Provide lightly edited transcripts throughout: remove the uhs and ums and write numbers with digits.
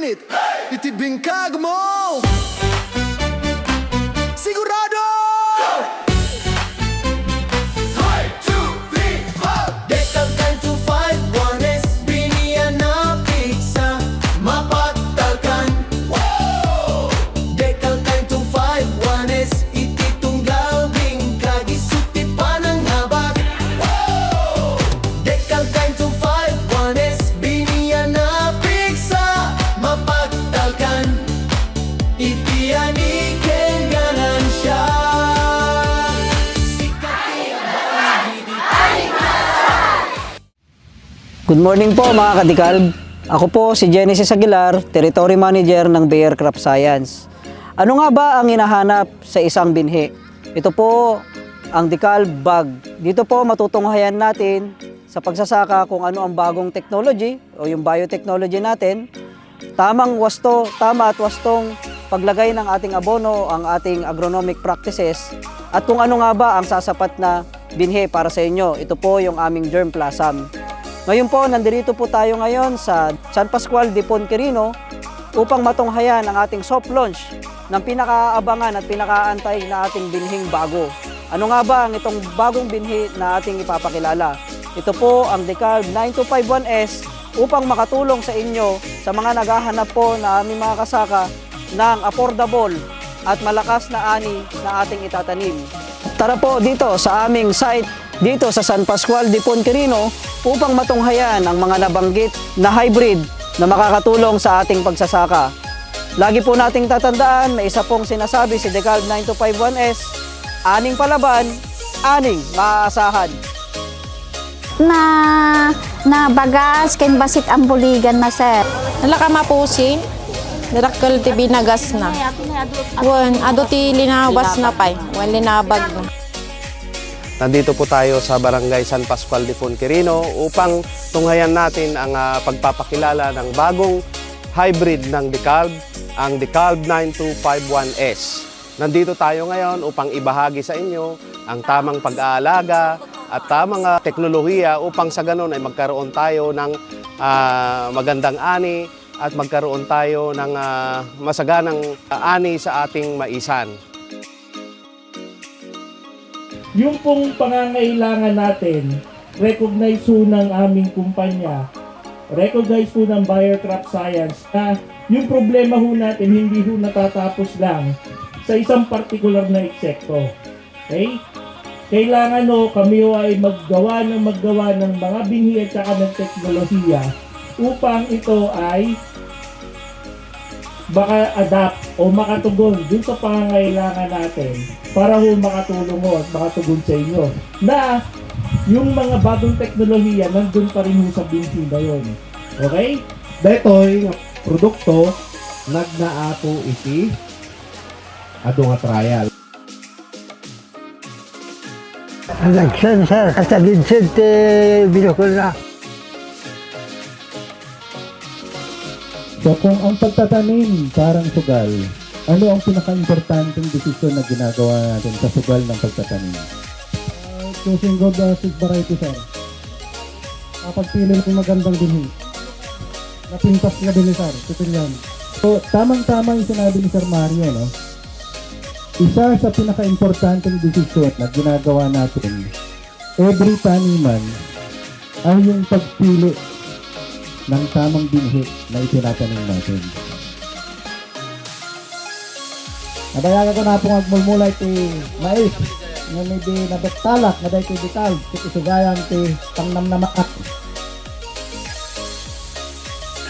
init, itibingkag mo. Sigurado! 3, 2, 3, 4 Decal 9251S biniyan na pizza mapagtalkan. Decal 9251S ititunggal bingkag isuti pa ng habag. Decal 9251S biniyan na pizza mapagtalkan. Itiyan ikenganan siya. Good morning po mga kadikalb. Ako po si Genesis Aguilar, Territory Manager ng Bayer Crop Science. Ano nga ba ang hinahanap sa isang binhi? Ito po ang Decalb Bag. Dito po matutunghayan natin sa pagsasaka kung ano ang bagong technology o yung biotechnology natin. Tama at wastong paglagay ng ating abono, ang ating agronomic practices, at kung ano nga ba ang sasapat na binhi para sa inyo. Ito po yung aming germplasm. Ngayon po, nandito po tayo ngayon sa San Pascual de Ponquerino upang matunghayan ang ating soft launch ng pinakaabangan at pinakaantay na ating binhing bago. Ano nga ba ang itong bagong binhi na ating ipapakilala? Ito po ang Decalb 9251S upang makatulong sa inyo sa mga naghahanap po na aming mga kasaka ng affordable at malakas na ani na ating itatanim. Tara po dito sa aming site dito sa San Pascual de Ponquerino upang matunghayan ang mga nabanggit na hybrid na makakatulong sa ating pagsasaka. Lagi po nating tatandaan, may isa pong sinasabi si Decalb 9251S, aning palaban, aning maaasahan. Na bagas ken basit ang buligan na sir. Nalaka mapusi, darakkel ti binagas na. Wan, ado ti linawas na pay, wan linabag na. Nandito po tayo sa Barangay San Pascual de Ponquerino upang tunghayan natin ang pagpapakilala ng bagong hybrid ng Decalb, ang Decalb 9251S. Nandito tayo ngayon upang ibahagi sa inyo ang tamang pag-aalaga at tamang teknolohiya upang sa ganun ay magkaroon tayo ng magandang ani at magkaroon tayo ng masaganang ani sa ating maisan. Yung pong pangangailangan natin, recognize po ng aming kumpanya, recognize po ng Bayer Crop Science na yung problema ho natin hindi ho natatapos lang sa isang particular na insekto. Okay? Kailangan ho kami ho ay maggawa ng mga binhi at saka ng teknolohiya upang ito ay maka-adapt o makatugon dun sa pangangailangan natin para ho makatulong ho at makatugon sa inyo na yung mga bagong teknolohiya nandun pa rin ho sa binhi na yun. Okay? Detoy produkto nagnaato iti ado nga trial. Nagsan sir, hasta Vincent binukol na. So kung ang pagtatanim parang sugal, ano ang pinaka-importanteng desisyon na ginagawa natin sa sugal ng pagtatanim? Choosing good seed variety sir. Kapagpili ng magandang binhi. Napintas ka din sir, yan. So tamang-tama yung sinabi ni Sir Mario, no? Isa sa pinaka-importanteng desisyon na ginagawa natin every taniman ay yung pagpili ng tamang binhi na itinatanim natin. Nabayaga ko na po magmulmulay ti mais nga may di nabektalak nga dahi ti Decalb ti sugayan ti pangnamnamakat.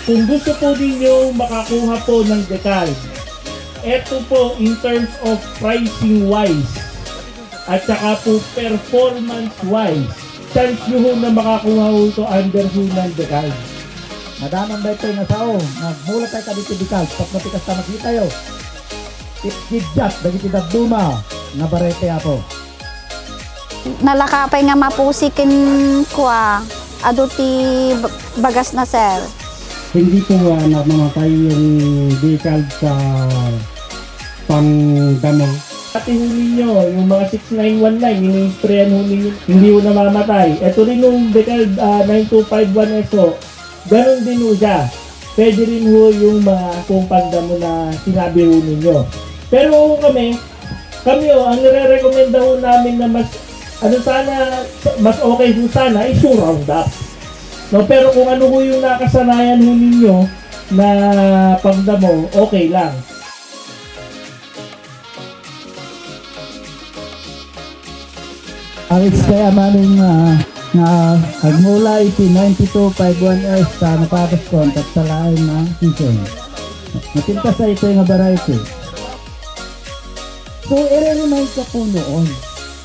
Kung gusto po ninyo makakuha po ng Decalb, eto po in terms of pricing wise at saka po performance wise, chance nyo ho na makakuha ho ito under ho ng Decalb. Madamang ba ito na sao, nagmula tayo ka dito Decalb, pag matikas na makita yo. Itgidjat, dagiti dabduma, na barete ako. Nalakapay nga mapusikin kwa ado ti bagas na sir. Hindi po namamatay yung Decalb sa pangdamo. Pati huli nyo, yung mga 6919, ini-sprayan huli nyo, hindi mo namamatay. Ito rin yung Decalb 9251 ESO, ganun din ho siya. pwede rin ho yung mga kung pandamo na sinabi ho ninyo. Pero kami ang nire-recommenda ho namin na mas okay ho sana is yung Roundup. No, pero kung ano ho yung nakasanayan ho ninyo na pandamo, okay lang. Ang kaya maning na agmula iti 9251S sa napapas contact sa lain na season. Natinta sa ito yung variety. So, i-remind ka po noon.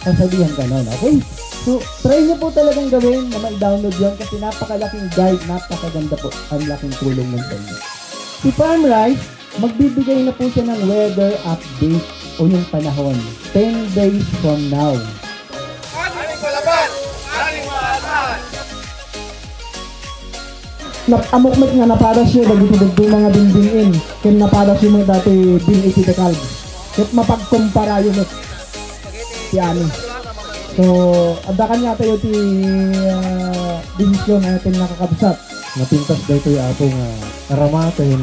Kasabihan ka nun, okay? So, try nyo po talagang gawin na mag-download yun kasi napakalaking guide, napakaganda po. Ang laking tulong ng inyo. Si Farm Rice, magbibigay na po siya ng weather update o yung panahon. 10 days from now. Amok-mek nga napada siya dagiti mga dindingin ken napada siya mga dati bin iti dekalb ket mapagkumpara yun si ani. So adda kanya tayo ti desisyon natin nakakabsat napintas dito yung atong karamaten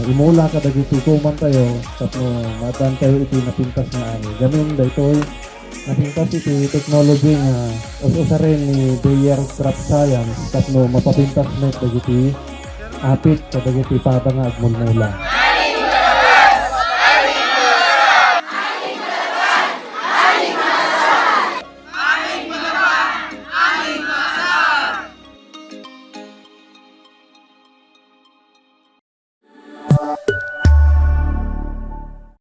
imula ka dagiti kuman tayo tapno matan tayo iti napintas nga ani gamin dito napintas iti technology nga usa rin ni Bayer Crop Science tapno mapapintas na dagiti apit sa dagiti pata nga agmulmula.